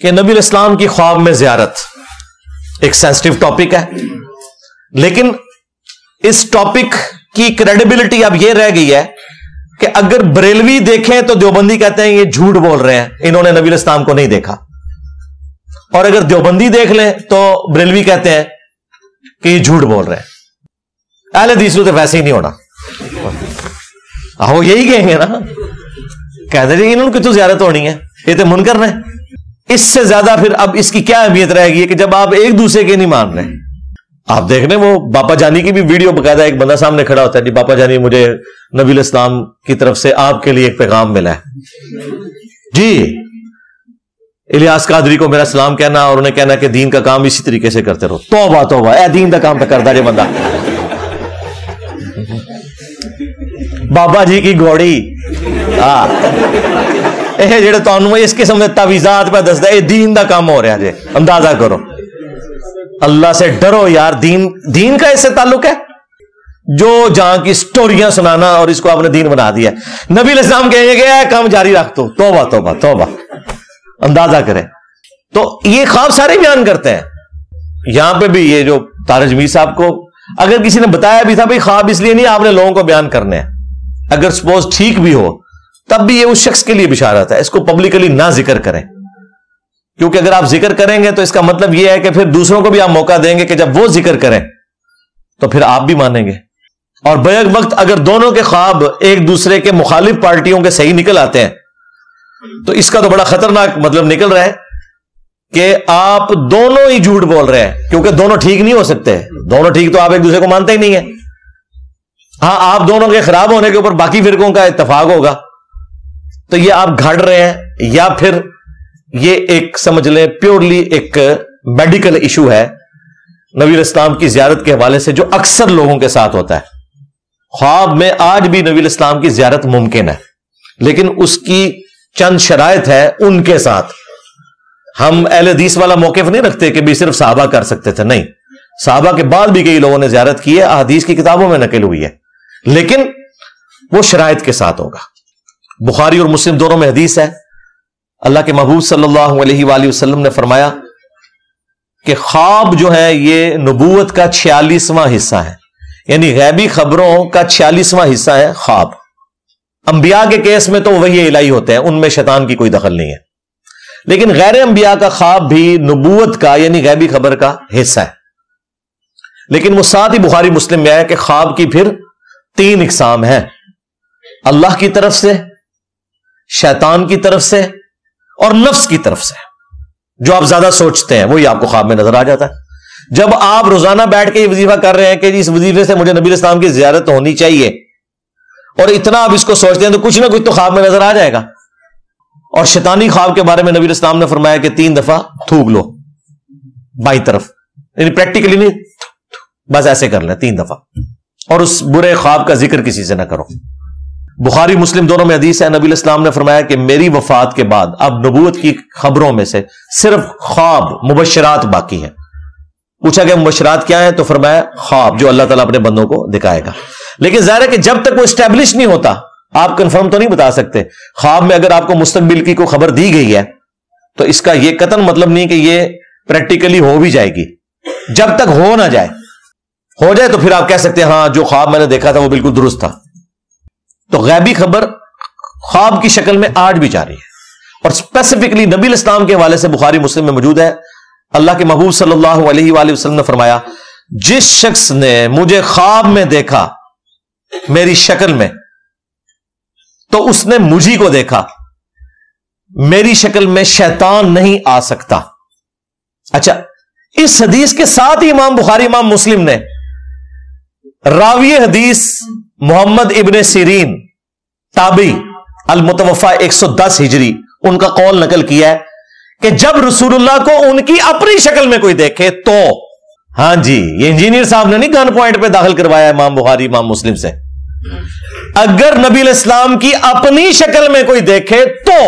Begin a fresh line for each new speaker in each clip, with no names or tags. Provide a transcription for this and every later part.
کہ نبی علیہ السلام کی خواب میں زیارت ایک سینسٹیو ٹاپک ہے، لیکن اس ٹاپک کی کریڈیبلٹی اب یہ رہ گئی ہے کہ اگر بریلوی دیکھیں تو دیوبندی کہتے ہیں یہ جھوٹ بول رہے ہیں، انہوں نے نبی علیہ السلام کو نہیں دیکھا، اور اگر دیوبندی دیکھ لیں تو بریلوی کہتے ہیں کہ یہ جھوٹ بول رہے ہیں۔ اہل حدیث تو ویسے ہی نہیں ہونا، وہ یہی کہیں گے نا، کہتے ہیں انہوں نے کتوں زیارت ہونی ہے، یہ تو منکر ہے۔ اس سے زیادہ پھر اب اس کی کیا اہمیت رہے گی کہ جب آپ ایک دوسرے کے نہیں مان رہے۔ آپ دیکھ رہے ہیں وہ باپا جانی کی بھی ویڈیو باقاعدہ ایک بندہ سامنے کھڑا ہوتا ہے، جی باپا جانی مجھے نبی علیہ السلام کی طرف سے آپ کے لیے ایک پیغام ملا ہے، جی الیاس قادری کو میرا سلام کہنا اور انہیں کہنا کہ دین کا کام اسی طریقے سے کرتے رہو۔ توبہ توبہ، اے دین کا کام پہ کرتا جی بندہ، بابا جی کی گھوڑی جڑے تانوں اس قسم کے تعویذات پہ دسدا اے دین دا کام ہو رہا جی، اندازہ کرو۔ اللہ سے ڈرو یار، دین کا اس سے تعلق ہے جو جہاں کی سٹوریاں سنانا اور اس کو آپ نے دین بنا دیا ہے۔ نبی علیہ السلام کہیں گے کہ اے کام جاری رکھ تو، توبہ توبہ توبہ، اندازہ کریں۔ تو یہ خواب سارے بیان کرتے ہیں، یہاں پہ بھی یہ جو طارق جمیل صاحب کو اگر کسی نے بتایا بھی تھا بھائی خواب اس لیے نہیں آپ نے لوگوں کو بیان کرنے ہیں، اگر سپوز ٹھیک بھی ہو تب بھی یہ اس شخص کے لیے بشارت ہے، اس کو پبلکلی نہ ذکر کریں، کیونکہ اگر آپ ذکر کریں گے تو اس کا مطلب یہ ہے کہ پھر دوسروں کو بھی آپ موقع دیں گے کہ جب وہ ذکر کریں تو پھر آپ بھی مانیں گے۔ اور بیک وقت اگر دونوں کے خواب ایک دوسرے کے مخالف پارٹیوں کے صحیح نکل آتے ہیں تو اس کا تو بڑا خطرناک مطلب نکل رہا ہے کہ آپ دونوں ہی جھوٹ بول رہے ہیں، کیونکہ دونوں ٹھیک نہیں ہو سکتے، دونوں ٹھیک تو آپ ایک دوسرے کو مانتے ہی نہیں ہیں۔ ہاں آپ دونوں کے خراب ہونے کے اوپر باقی فرقوں کا اتفاق ہوگا، تو یہ آپ گھڑ رہے ہیں، یا پھر یہ ایک سمجھ لیں پیورلی ایک میڈیکل ایشو ہے نبی علیہ السلام کی زیارت کے حوالے سے، جو اکثر لوگوں کے ساتھ ہوتا ہے۔ خواب میں آج بھی نبی علیہ السلام کی زیارت ممکن ہے، لیکن اس کی چند شرائط ہے ان کے ساتھ۔ ہم اہل حدیث والا موقف نہیں رکھتے کہ بھی صرف صحابہ کر سکتے تھے، نہیں، صحابہ کے بعد بھی کئی لوگوں نے زیارت کی ہے، احادیث کی کتابوں میں نقل ہوئی ہے، لیکن وہ شرائط کے ساتھ ہوگا۔ بخاری اور مسلم دونوں میں حدیث ہے، اللہ کے محبوب صلی اللہ علیہ وآلہ وسلم نے فرمایا کہ خواب جو ہے یہ نبوت کا 46واں حصہ ہے، یعنی غیبی خبروں کا 46واں حصہ ہے خواب۔ انبیاء کے کیس میں تو وہی الہی ہوتے ہیں، ان میں شیطان کی کوئی دخل نہیں ہے، لیکن غیر انبیاء کا خواب بھی نبوت کا یعنی غیبی خبر کا حصہ ہے۔ لیکن وہ ساتھ ہی بخاری مسلم میں ہے کہ خواب کی پھر 3 اقسام ہیں، اللہ کی طرف سے، شیطان کی طرف سے اور نفس کی طرف سے۔ جو آپ زیادہ سوچتے ہیں وہی آپ کو خواب میں نظر آ جاتا ہے۔ جب آپ روزانہ بیٹھ کے یہ وظیفہ کر رہے ہیں کہ اس وظیفے سے مجھے نبی علیہ السلام کی زیارت ہونی چاہیے، اور اتنا آپ اس کو سوچتے ہیں تو کچھ نہ کچھ تو خواب میں نظر آ جائے گا۔ اور شیطانی خواب کے بارے میں نبی علیہ السلام نے فرمایا کہ 3 دفعہ تھوک لو بائیں طرف، یعنی پریکٹیکلی نہیں، بس ایسے کر لیں 3 دفعہ، اور اس برے خواب کا ذکر کسی سے نہ کرو۔ بخاری مسلم دونوں میں حدیث ہے، نبی علیہ السلام نے فرمایا کہ میری وفات کے بعد اب نبوت کی خبروں میں سے صرف خواب مبشرات باقی ہیں۔ پوچھا کہ مبشرات کیا ہیں؟ تو فرمایا خواب جو اللہ تعالیٰ اپنے بندوں کو دکھائے گا۔ لیکن ظاہر ہے کہ جب تک وہ اسٹیبلش نہیں ہوتا آپ کنفرم تو نہیں بتا سکتے۔ خواب میں اگر آپ کو مستقبل کی کوئی خبر دی گئی ہے تو اس کا یہ قطعاً مطلب نہیں کہ یہ پریکٹیکلی ہو بھی جائے گی، جب تک ہو نہ جائے۔ ہو جائے تو پھر آپ کہہ سکتے ہیں ہاں جو خواب میں نے دیکھا تھا وہ بالکل درست تھا۔ تو غیبی خبر خواب کی شکل میں آج بھی جاری ہے، اور اسپیسیفکلی نبی علیہ السلام کے حوالے سے بخاری مسلم میں موجود ہے، اللہ کے محبوب صلی اللہ علیہ وآلہ وسلم نے فرمایا جس شخص نے مجھے خواب میں دیکھا میری شکل میں تو اس نے مجھی کو دیکھا، میری شکل میں شیطان نہیں آ سکتا۔ اچھا، اس حدیث کے ساتھ ہی امام بخاری امام مسلم نے راوی حدیث محمد ابن سیرین تابعی المتوفا 110 ہجری ان کا قول نقل کیا ہے کہ جب رسول اللہ کو ان کی اپنی شکل میں کوئی دیکھے تو، ہاں جی یہ انجینئر صاحب نے نہیں گن پوائنٹ پہ داخل کروایا امام بخاری امام مسلم سے، اگر نبی علیہ السلام کی اپنی شکل میں کوئی دیکھے تو،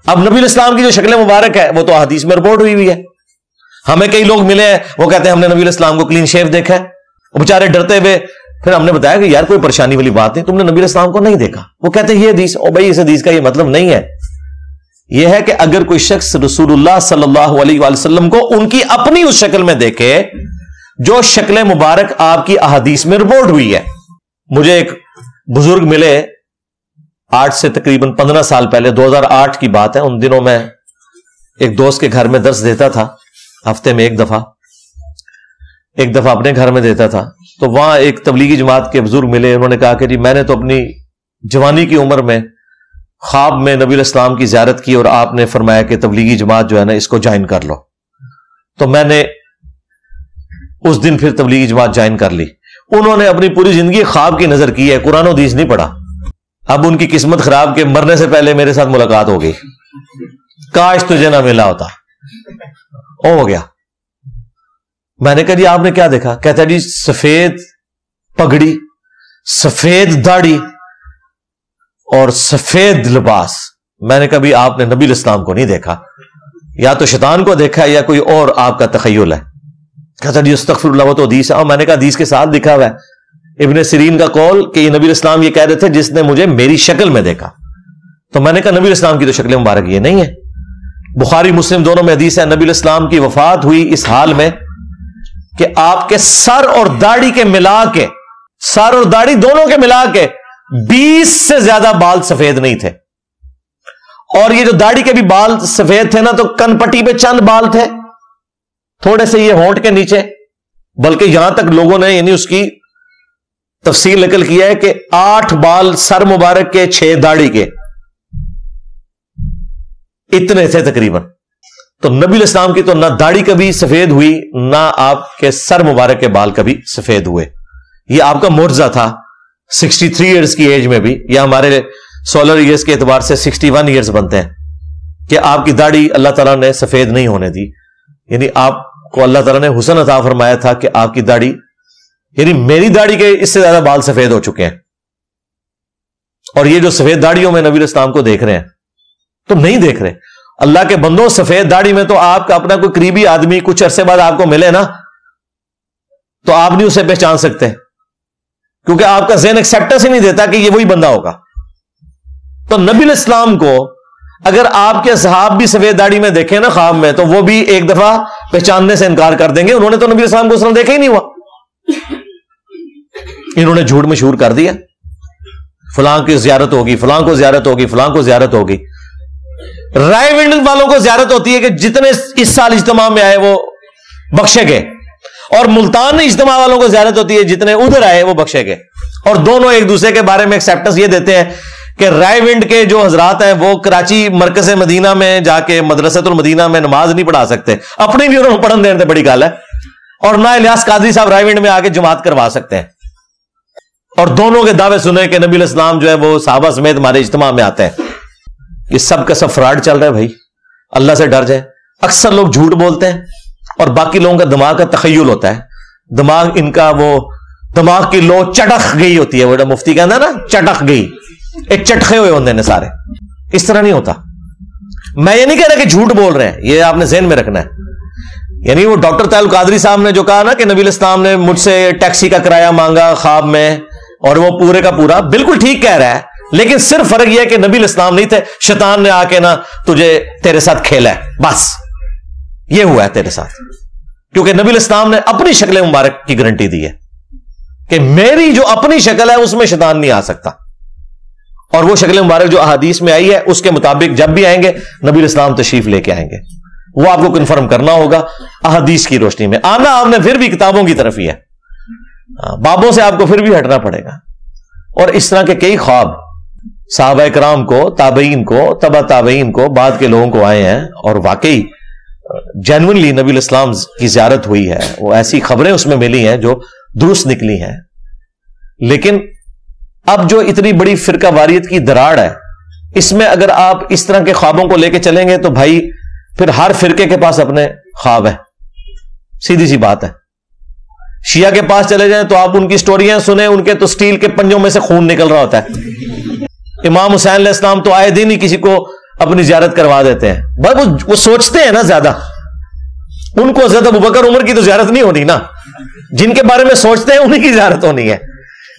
اب نبی علیہ السلام کی جو شکل مبارک ہے وہ تو حدیث میں رپورٹ ہوئی ہے۔ ہمیں کئی لوگ ملے ہیں وہ کہتے ہیں ہم نے نبی علیہ السلام کو کلین شیو دیکھا ہے، وہ بیچارے ڈرتے ہوئے، پھر ہم نے بتایا کہ یار کوئی پریشانی والی بات نہیں، تم نے نبی علیہ السلام کو نہیں دیکھا، وہ کہتے ہیں یہ حدیث، او بھائی اس حدیث کا یہ مطلب نہیں ہے یہ ہے کہ اگر کوئی شخص رسول اللہ صلی اللہ علیہ وآلہ وسلم کو ان کی اپنی اس شکل میں دیکھے جو شکل مبارک آپ کی احادیث میں رپورٹ ہوئی ہے. مجھے ایک بزرگ ملے آج سے تقریباً 15 سال پہلے، 2008 کی بات ہے. ان دنوں میں ایک دوست کے گھر میں درس دیتا تھا، ہفتے میں ایک دفعہ اپنے گھر میں دیتا تھا. تو وہاں ایک تبلیغی جماعت کے بزرگ ملے. انہوں نے کہا کہ جی میں نے تو اپنی جوانی کی عمر میں خواب میں نبی علیہ السلام کی زیارت کی اور آپ نے فرمایا کہ تبلیغی جماعت جو ہے نا اس کو جوائن کر لو. تو میں نے اس دن پھر تبلیغی جماعت جوائن کر لی. انہوں نے اپنی پوری زندگی خواب کی نظر کی ہے، قرآن و حدیث نہیں پڑھا. اب ان کی قسمت خراب کہ مرنے سے پہلے میرے ساتھ ملاقات ہو گئی. کاش تجھے نہ ملا ہوتا. ہو گیا. میں نے کہا جی آپ نے کیا دیکھا؟ کہتا جی سفید پگڑی، سفید داڑھی اور سفید لباس. میں نے کہا بھی آپ نے نبی علیہ السلام کو نہیں دیکھا، یا تو شیطان کو دیکھا یا کوئی اور آپ کا تخیل ہے. کہتا جی استغفر اللہ، وہ تو حدیث ہے. اور میں نے کہا حدیث کے ساتھ لکھا ہوا ہے ابن سیرین کا قول کہ یہ نبی علیہ السلام یہ کہہ رہے تھے جس نے مجھے میری شکل میں دیکھا. تو میں نے کہا نبی علیہ السلام کی تو شکل مبارک یہ نہیں ہے. بخاری مسلم دونوں میں حدیث ہے نبی علیہ السلام کی وفات ہوئی اس حال میں کہ آپ کے سر اور داڑھی کے ملا کے، سر اور داڑھی دونوں کے ملا کے 20 سے زیادہ بال سفید نہیں تھے. اور یہ جو داڑھی کے بھی بال سفید تھے نا تو کن پٹی پہ چند بال تھے، تھوڑے سے یہ ہونٹ کے نیچے. بلکہ یہاں تک لوگوں نے یعنی اس کی تفصیل نقل کیا ہے کہ 8 بال سر مبارک کے، 6 داڑھی کے، اتنے تھے تقریباً. تو نبی علیہ السلام کی تو نہ داڑھی کبھی سفید ہوئی نہ آپ کے سر مبارک کے بال کبھی سفید ہوئے. یہ آپ کا معجزہ تھا 63 ایئرز کی ایج میں بھی، یا ہمارے سولر ایئرز کے اعتبار سے 61 ایئرز بنتے ہیں کہ آپ کی داڑھی اللہ تعالیٰ نے سفید نہیں ہونے دی. یعنی آپ کو اللہ تعالیٰ نے حسن عطا فرمایا تھا کہ آپ کی داڑھی، یعنی میری داڑھی کے اس سے زیادہ بال سفید ہو چکے ہیں. اور یہ جو سفید داڑھیوں میں نبی علیہ السلام کو دیکھ رہے ہیں تو نہیں دیکھ رہے. اللہ کے بندوں سفید داڑھی میں تو آپ کا اپنا کوئی قریبی آدمی کچھ عرصے بعد آپ کو ملے نا تو آپ نہیں اسے پہچان سکتے، کیونکہ آپ کا ذہن ایکسیپٹنس ہی نہیں دیتا کہ یہ وہی بندہ ہوگا. تو نبی علیہ السلام کو اگر آپ کے صحاب بھی سفید داڑھی میں دیکھیں نا خواب میں تو وہ بھی ایک دفعہ پہچاننے سے انکار کر دیں گے. انہوں نے تو نبی علیہ السلام کو اصلا دیکھا ہی نہیں ہوا. انہوں نے جھوٹ مشہور کر دیا، فلاں کی زیارت ہوگی، فلاں کو زیارت ہوگی، فلاں کو زیارت ہوگی. رائے ونڈ والوں کو زیارت ہوتی ہے کہ جتنے اس سال اجتماع میں آئے وہ بخشے گئے، اور ملتان اجتماع والوں کو زیارت ہوتی ہے جتنے ادھر آئے وہ بخشے گئے. اور دونوں ایک دوسرے کے بارے میں ایکسیپٹنس یہ دیتے ہیں کہ رائے ونڈ کے جو حضرات ہیں وہ کراچی مرکز مدینہ میں جا کے مدرسۃ المدینہ میں نماز نہیں پڑھا سکتے، اپنی بھی انہوں نے پڑھن دینے بڑی گل ہے. اور نہ الیاس قادری صاحب رائے ونڈ میں آ کے جماعت کروا سکتے ہیں. اور دونوں کے دعوے سنے کہ نبی علیہ السلام جو ہے وہ صحابہ سمیت ہمارے اجتماع میں آتے ہیں. یہ سب کا سب فراڈ چل رہا ہے بھائی. اللہ سے ڈر جائے. اکثر لوگ جھوٹ بولتے ہیں اور باقی لوگوں کا دماغ کا تخیل ہوتا ہے. دماغ ان کا وہ دماغ کی لو چٹخ گئی ہوتی ہے، وہ مفتی کہتا ہے نا چٹخ گئی، ایک چٹخے ہوئے ہوتے ہیں سارے. اس طرح نہیں ہوتا. میں یہ نہیں کہہ رہا کہ جھوٹ بول رہے ہیں، یہ آپ نے ذہن میں رکھنا ہے. یعنی وہ ڈاکٹر طاہر القادری صاحب نے جو کہا نا کہ نبی علیہ السلام نے مجھ سے ٹیکسی کا کرایہ مانگا خواب میں اور وہ پورے کا پورا بالکل ٹھیک کہہ رہا ہے، لیکن صرف فرق یہ ہے کہ نبی علیہ السلام نہیں تھے، شیطان نے آ کے نا تجھے تیرے ساتھ کھیلا ہے، بس یہ ہوا ہے تیرے ساتھ. کیونکہ نبی علیہ السلام نے اپنی شکل مبارک کی گارنٹی دی ہے کہ میری جو اپنی شکل ہے اس میں شیطان نہیں آ سکتا. اور وہ شکل مبارک جو احادیث میں آئی ہے اس کے مطابق جب بھی آئیں گے نبی علیہ السلام تشریف لے کے آئیں گے. وہ آپ کو کنفرم کرنا ہوگا احادیث کی روشنی میں. آنا آپ نے پھر بھی کتابوں کی طرف ہی ہے، بابوں سے آپ کو پھر بھی ہٹنا پڑے گا. اور اس طرح کے کئی خواب صحابہ کرام کو، تابعین کو، تبع تابعین کو، بعد کے لوگوں کو آئے ہیں اور واقعی جینوئنلی نبی علیہ السلام کی زیارت ہوئی ہے. وہ ایسی خبریں اس میں ملی ہیں جو درست نکلی ہیں. لیکن اب جو اتنی بڑی فرقہ واریت کی دراڑ ہے اس میں اگر آپ اس طرح کے خوابوں کو لے کے چلیں گے تو بھائی پھر ہر فرقے کے پاس اپنے خواب ہیں. سیدھی سی بات ہے. شیعہ کے پاس چلے جائیں تو آپ ان کی سٹوریاں سنیں، ان کے تو سٹیل کے پنجوں میں سے خون نکل رہا ہوتا ہے. امام حسین علیہ السلام تو آئے دن ہی کسی کو اپنی زیارت کروا دیتے ہیں. وہ سوچتے ہیں نا زیادہ، ان کو حضرت ابوبکر عمر کی تو زیارت نہیں ہونی نا، جن کے بارے میں سوچتے ہیں انہیں کی زیارت ہونی ہے.